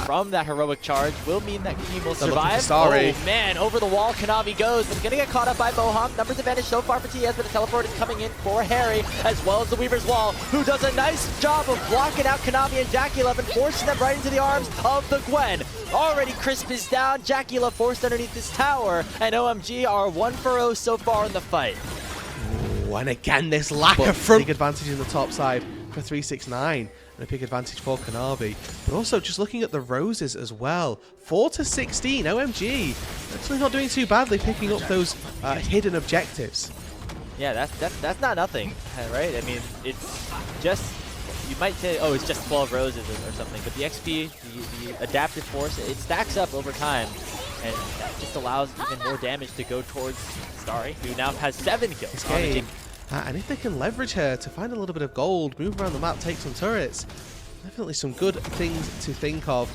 From that heroic charge will mean that Cream will survive. Oh man, over the wall Kanavi goes, but gonna get caught up by Moham. Numbers advantage so far for TS, but the teleport is coming in for Harry, as well as the Weaver's Wall, who does a nice job of blocking out Kanavi and Jackie Love and forcing them right into the arms of the Gwen. Already Crisp is down, Jackie Love forced underneath this tower, and OMG are 1-for-0 so far in the fight. And again, this lack of front big advantage in the top side for 369 and a big advantage for Kanavi. But also just looking at the roses as well. 4 to 16, OMG. Actually not doing too badly picking up those hidden objectives. Yeah, that's not nothing, right? I mean, it's just, you might say, oh, it's just 12 roses or something, but the XP, the adaptive force, it stacks up over time, and that just allows even more damage to go towards Starry, who now has 7 kills. This game, and if they can leverage her to find a little bit of gold, move around the map, take some turrets, definitely some good things to think of.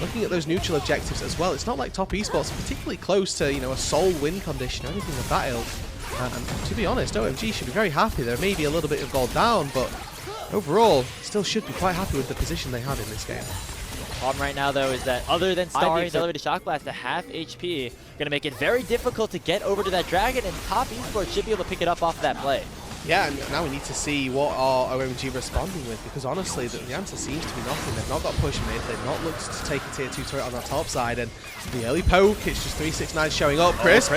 Looking at those neutral objectives as well, it's not like top esports are particularly close to, you know, a sole win condition or anything of that ilk. And to be honest, OMG should be very happy. There may be a little bit of gold down, but overall, still should be quite happy with the position they have in this game. The problem right now, though, is that other than Starry's elevated shock blast at half HP, going to make it very difficult to get over to that dragon, and top esports should be able to pick it up off that play. Yeah, and now we need to see what are OMG responding with, because honestly, the answer seems to be nothing. They've not got push mid, they've not looked to take a tier 2 turret on that top side, and the early poke, it's just 369 showing up. Chris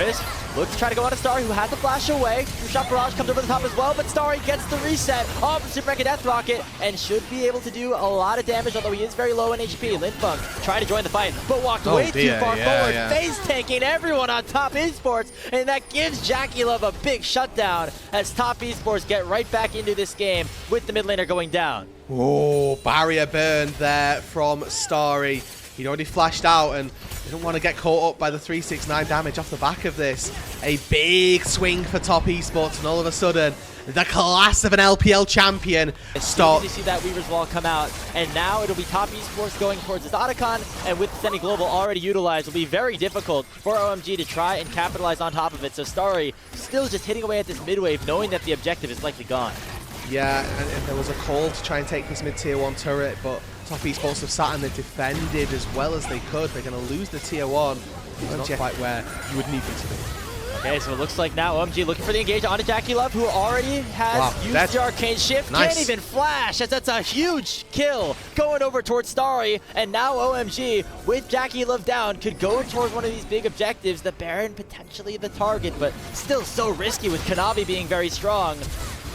looks to try to go on to Starry, who has the flash away. Shot Barrage comes over the top as well, but Starry gets the reset off the Super Mega Death Rocket and should be able to do a lot of damage, although he is very low in HP. Linfunk tried to join the fight, but walked way too far forward, face tanking everyone on top esports, and that gives Jackie Love a big shutdown as top esports get right back into this game with the mid laner going down. Oh, barrier burned there from Starry. He'd already flashed out and didn't want to get caught up by the 369 damage off the back of this. A big swing for top esports, and all of a sudden, the class of an LPL champion starts. You see that Weaver's Wall come out, and now it'll be top esports going towards this Otacon, and with Semi Global already utilized, it'll be very difficult for OMG to try and capitalize on top of it. So Starry still just hitting away at this mid wave, knowing that the objective is likely gone. Yeah, and there was a call to try and take this mid tier 1 turret, but top esports have sat and they defended as well as they could. They're going to lose the tier 1. It's not quite where you would need them to be. Okay, so it looks like now OMG looking for the engage onto Jackie Love, who already has used the Arcane Shift. Nice. Can't even flash, as that's a huge kill going over towards Starry. And now OMG, with Jackie Love down, could go towards one of these big objectives. The Baron potentially the target, but still so risky with Kanavi being very strong.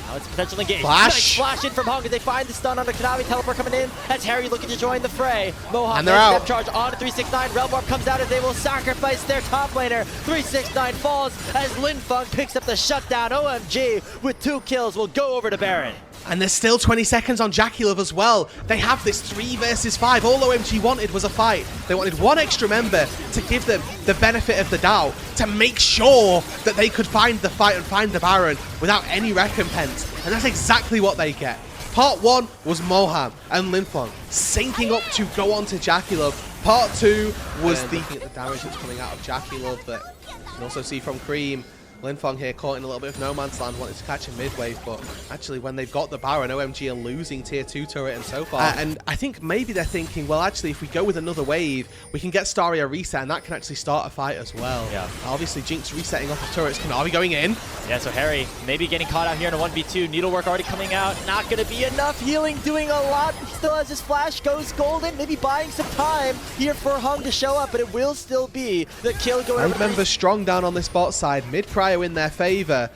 Now it's potential engage. Flash! Nice flash in from Hung as they find the stun on the Kanavi. Teleport coming in. That's Harry looking to join the fray. Mohawk and they're out. Step charge on to 369. Realm Warp comes out as they will sacrifice their top laner. 369 falls as Linfunk picks up the shutdown. OMG with 2 kills will go over to Baron. And there's still 20 seconds on Jackie Love as well. They have this 3 versus 5. All OMG wanted was a fight. They wanted one extra member to give them the benefit of the doubt, to make sure that they could find the fight and find the Baron without any recompense. And that's exactly what they get. Part 1 was Moham and Linfong syncing up to go on to Jackie Love. Part 2 was looking at the damage that's coming out of Jackie Love that you can also see from Cream. Linfong here caught in a little bit of no man's land, wanted to catch a mid-wave, but actually when they've got the Baron, OMG are losing tier 2 turret and so far. And I think maybe they're thinking, well, actually, if we go with another wave, we can get Starry a reset, and that can actually start a fight as well. Yeah. Obviously, Jinx resetting off the turrets. Kanavi going in. Yeah, so Harry maybe getting caught out here in a 1v2. Needlework already coming out. Not going to be enough. Healing doing a lot. He still has his flash. Goes golden. Maybe buying some time here for Hung to show up, but it will still be the kill going. I remember strong down on this bot side. Mid-prio in their favor.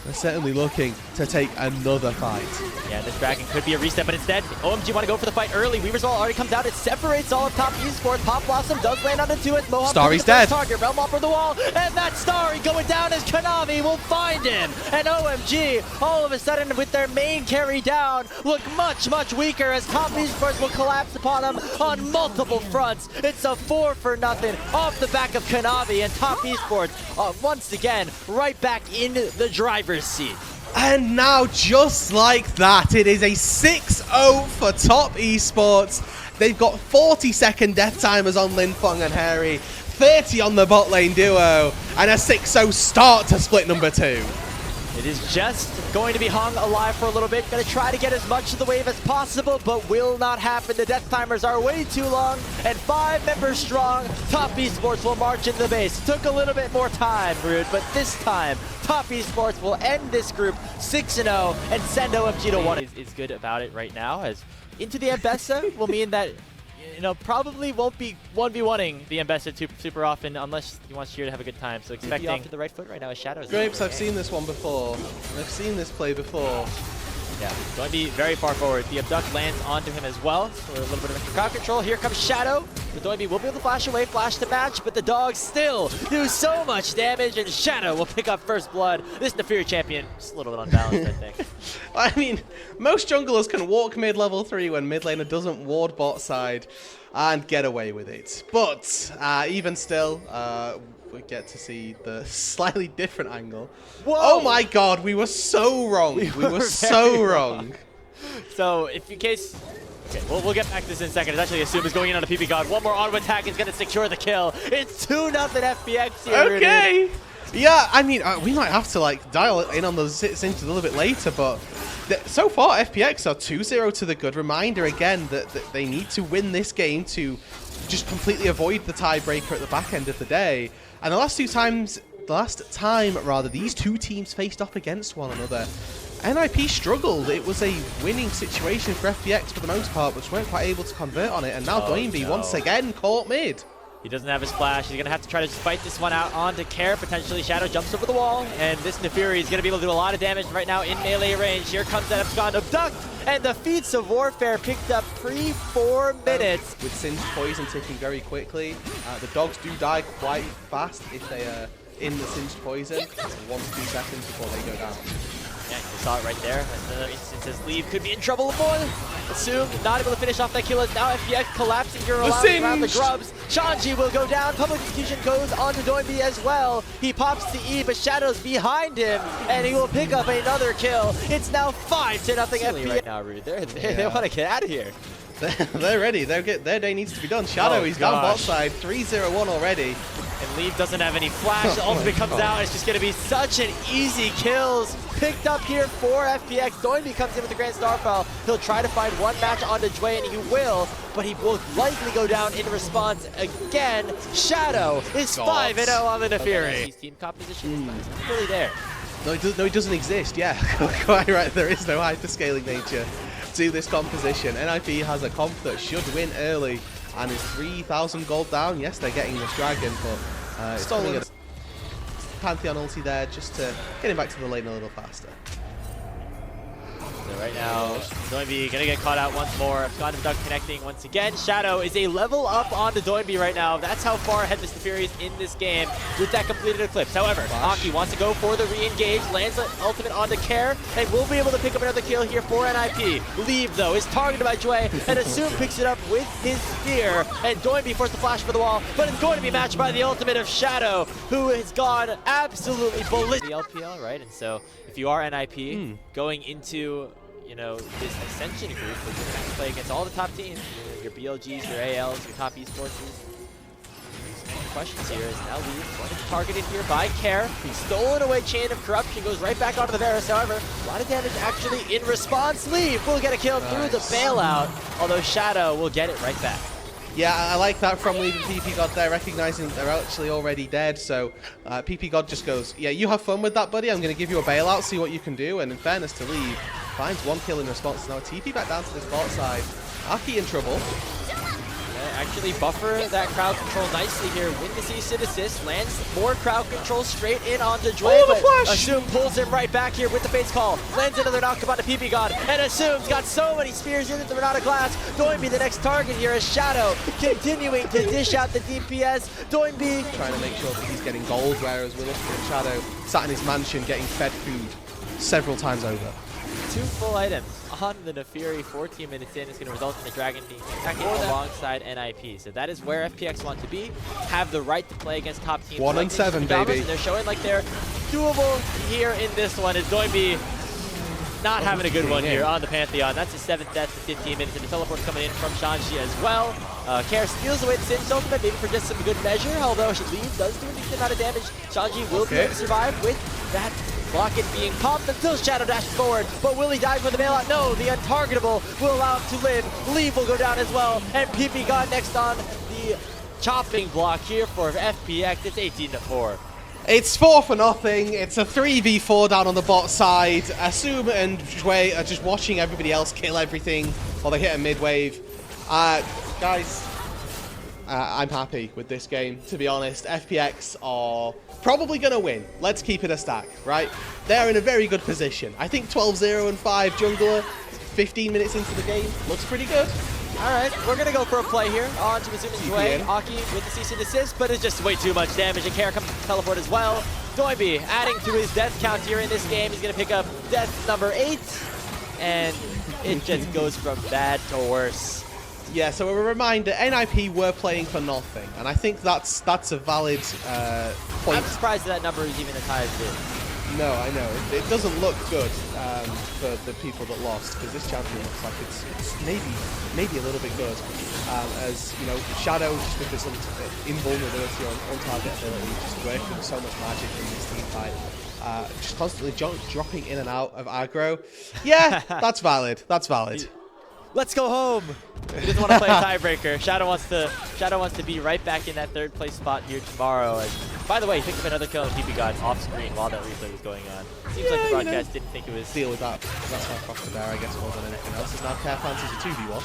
They're certainly looking to take another fight. Yeah, this dragon could be a reset, but instead, OMG want to go for the fight early. Weaver's Wall already comes out. It separates all of top esports. Pop Blossom does land onto it. Mohawk Starry's dead. Target. Realm off for the wall, and that Starry going down as Kanavi will find him. And OMG, all of a sudden, with their main carry down, look much, much weaker as top esports will collapse upon them on multiple fronts. It's a 4-0 off the back of Kanavi, and top esports once again right back in the driver's seat. And now, just like that, it is a 6-0 for top esports. They've got 40-second death timers on Linfong and Harry, 30 on the bot lane duo, and a 6-0 start to split number 2. It is just going to be Hung alive for a little bit. Going to try to get as much of the wave as possible, but will not happen. The death timers are way too long, and 5 members strong. Top esports will march into the base. Took a little bit more time, Rude, but this time, top esports will end this group 6-0 and send OMG to 1. Is good about it right now, as into the Ambessa will mean that, you know, probably won't be 1v1ing the Ambessa super often unless he wants Sheer to have a good time. So expecting off to the right foot right now is Shadows. Grapes, I've seen this one before. I've seen this play before. Yeah, going to be very far forward. The abduct lands onto him as well for a little bit of extra crowd control. Here comes Shadow. The Doinby will be able to flash away, flash to match, but the dogs still do so much damage, and Shadow will pick up first blood. This Nefiri champion is a little bit unbalanced, I think. I mean, most junglers can walk mid level 3 when mid laner doesn't ward bot side and get away with it. But even still, we get to see the slightly different angle. Whoa! Oh my god, we were so wrong. We were so wrong. So, if in case... Okay, we'll get back to this in a second. It's actually Assume is going in on a PP God. One more auto attack is going to secure the kill. It's 2-0 FPX here. Okay. Yeah, I mean, we might have to like dial in on those Sinch a little bit later, but so far FPX are 2-0 to the good. Reminder again that they need to win this game to just completely avoid the tiebreaker at the back end of the day. And the last time these two teams faced off against one another, NIP struggled. It was a winning situation for FPX for the most part, but weren't quite able to convert on it. And now Doinby once again caught mid. He doesn't have his flash. He's going to have to try to just fight this one out onto Care. Potentially Shadow jumps over the wall, and this Nefiri is going to be able to do a lot of damage right now in melee range. Here comes that Abscond Abduct, and the Feats of Warfare picked up pre-4 minutes. With Sin's poison ticking very quickly, the dogs do die quite fast if they are in the Sin's poison. 1 to 2 seconds before they go down. Yeah, you saw it right there. Another instance as Leave could be in trouble more. Assume not able to finish off that kill as now FPX collapsing here around the grubs. Shanji will go down. Public Execution goes on to Doinby as well. He pops the E, but Shadow's behind him, and he will pick up another kill. It's now 5-0 FPX. Right now, Rude. They want to get out of here. They're ready. Their day needs to be done. Shadow, he's down bot side. 3-0-1 already. And Leave doesn't have any flash. The ultimate comes out. It's just going to be such an easy kills. Picked up here for FPX. Doinby comes in with the Grand Starfall. He'll try to find one match onto Jway, and he will, but he will likely go down in response again. Shadow is 5-0 on the Nefiri. His team composition is not really there. No, he doesn't exist. Yeah, quite right. There is no hyperscaling nature to this composition. NIP has a comp that should win early and is 3,000 gold down. Yes, they're getting this dragon, but it's coming a Pantheon ulti there just to get him back to the lane a little faster. So right now, Doinby gonna get caught out once more. Abscond Abduct connecting once again. Shadow is a level up onto Doinby right now. That's how far ahead this Nefiri is in this game with that completed Eclipse. However, Aki wants to go for the re-engage, lands the ultimate onto Care, and will be able to pick up another kill here for NIP. Leave, though, is targeted by Jway, and Assume picks it up with his spear, and Doinby forced the flash for the wall, but it's going to be matched by the ultimate of Shadow, who has gone absolutely ballistic. The LPL, right? And so, if you are NIP, going into this Ascension group, where you're going to play against all the top teams, your BLGs, your ALs, your top Esports. Questions here is now Leave going to be targeted here by Care. He's stolen away Chain of Corruption, goes right back onto the Varus. However, a lot of damage actually in response. Leave will get a kill through the bailout, although Shadow will get it right back. Yeah, I like that from Leave and PP God there, recognizing they're actually already dead. So PP God just goes, yeah, you have fun with that, buddy. I'm going to give you a bailout, see what you can do. And in fairness to Leave, finds 1 kill in response. Now TP back down to this bot side. Aki in trouble. Actually buffer that crowd control nicely here. Win the decent assist, lands more crowd control straight in onto Jway. Oh, the flash! Assume pulls him right back here with the Fates Call. Lands another knockup onto PP God, and Assume's got so many spears into the Renata Glass. Doinby the next target here as Shadow continuing to dish out the DPS. Doinby trying to make sure that he's getting gold, whereas we're looking at Shadow sat in his mansion getting fed food several times over. 2 full items on the Nefiri. 14 minutes in is going to result in the Dragon being attacking alongside NIP. So that is where FPX want to be. Have the right to play against top teams. 1 and 7, baby. And they're showing like they're doable here in this one. Is Doinby not having a good one here on the Pantheon. That's his 7th death in 15 minutes. And the teleport coming in from Shanji as well. Care steals away the Sin's ultimate, maybe for just some good measure. Although Leave does do a decent amount of damage. Shanji will be able to survive with that Rocket being popped until Shadow dashes forward, but will he die for the bailout? No, the untargetable will allow him to live. Leave will go down as well, and PP got next on the chopping block here for FPX. It's 18-4. It's 4-0. It's a 3v4 down on the bot side. Assume and Jway are just watching everybody else kill everything while they hit a mid wave. Guys, I'm happy with this game, to be honest. FPX are probably going to win. Let's keep it a stack, right? They're in a very good position. I think 12-0 and 5 jungler, 15 minutes into the game, looks pretty good. All right, we're going to go for a play here on to Mizumi's way. Aki with the CC assist, but it's just way too much damage. And Kara comes to teleport as well. Doinby adding to his death count here in this game. He's going to pick up death number 8. And it just goes from bad to worse. Yeah, so a reminder, NIP were playing for nothing, and I think that's a valid point. I'm surprised that number is even as high as it is. No, I know. It doesn't look good for the people that lost, because this champion looks like it's maybe a little bit good. As, you know, Shadow, just with this invulnerability on target ability, just working so much magic in this team fight. Just constantly dropping in and out of aggro. Yeah, that's valid. That's valid. Let's go home. He doesn't want to play a tiebreaker. Shadow wants to be right back in that 3rd place spot here tomorrow. And by the way, he picked up another kill on PP God off screen while that replay was going on. Seems like the broadcast didn't think it was. Deal with that. That's how across the bear, I guess, more than anything else. Is now Care Fancy's a 2v1.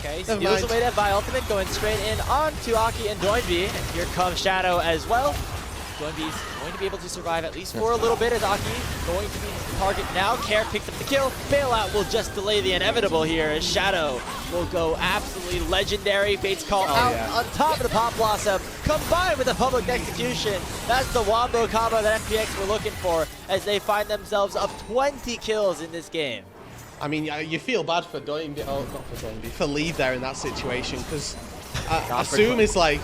Okay, steals away that by ultimate, going straight in onto Aki and Doinby. And here comes Shadow as well. Doinby's going to be able to survive at least for a little bit as Aki going to be the target now. Care picks up the kill. Bailout will just delay the inevitable here as Shadow will go absolutely legendary. Bates call out on top of the Pop Blossom combined with the public execution. That's the wombo combo that FPX were looking for as they find themselves up 20 kills in this game. I mean, you feel bad for Doinby, not for Doinby, for Leave there in that situation, because Assume is like,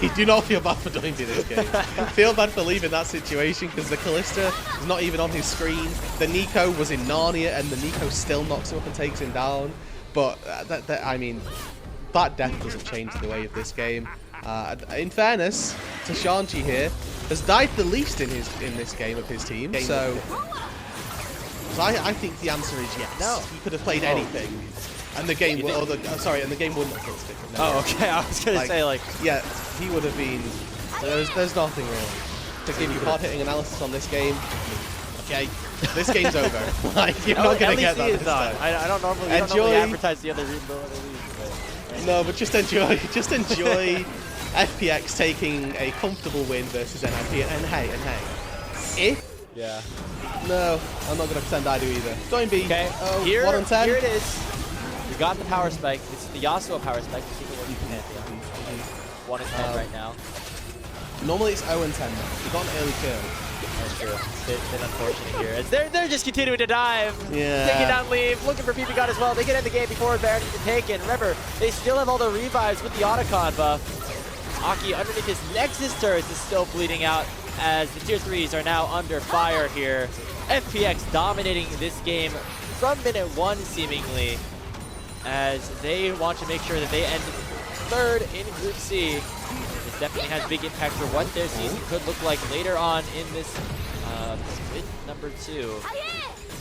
you do not feel bad for Doinby this game. Feel bad for Leave in that situation, because the Callista is not even on his screen. The Nico was in Narnia, and the Nico still knocks him up and takes him down. But, I mean, that death doesn't change the way of this game. In fairness to Shanji here, has died the least in this game of his team, so I think the answer is yes. No. He could have played anything, and the game would, and the game wouldn't have felt different. No. Oh, okay. I was gonna say like, yeah, he would have been. There's nothing really to give you hard-hitting analysis on this game. Okay, this game's over. Like, you're not gonna get that this time. I don't normally advertise the other league. No, but just enjoy FPX taking a comfortable win versus NIP. And hey, yeah. No, I'm not going to pretend I do either. Doinby, okay. 1 on 10. Here it is. We got the power spike. This is the Yasuo power spike. Let's see what you can hit. 1 in 10 right now. Normally it's 0 and 10 now. We got an early kill. That's true. It's been unfortunate here. As they're just continuing to dive. Yeah. Taking down Leave, looking for PP God as well. They get in the game before Baron is taken. Remember, they still have all the revives with the Otacon buff. Aki underneath his Nexus turret is still bleeding out as the tier 3s are now under fire here. FPX dominating this game from minute 1 seemingly, as they want to make sure that they end 3rd in Group C. This definitely has big impact for what their season could look like later on in this split number 2.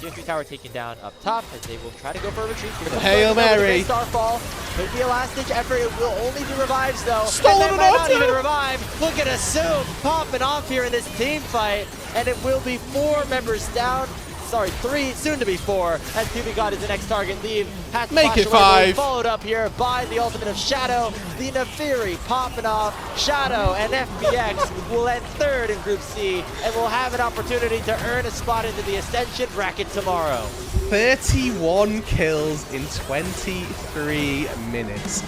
Tier 3 tower taken down up top as they will try to go for a retreat. Hail Mary! Starfall could be a last-ditch effort. It will only be revives though. Stolen and they might not even revive. Look at Assume popping off here in this team fight, and it will be 4 members down. Sorry, 3, soon to be 4, as PP God is the next target. Leave has to make it away, 5. followed up here by the ultimate of Shadow. The Nafiri popping off. Shadow and FPX will end 3rd in Group C, and will have an opportunity to earn a spot into the Ascension bracket tomorrow. 31 kills in 23 minutes.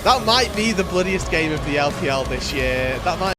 That might be the bloodiest game of the LPL this year. That might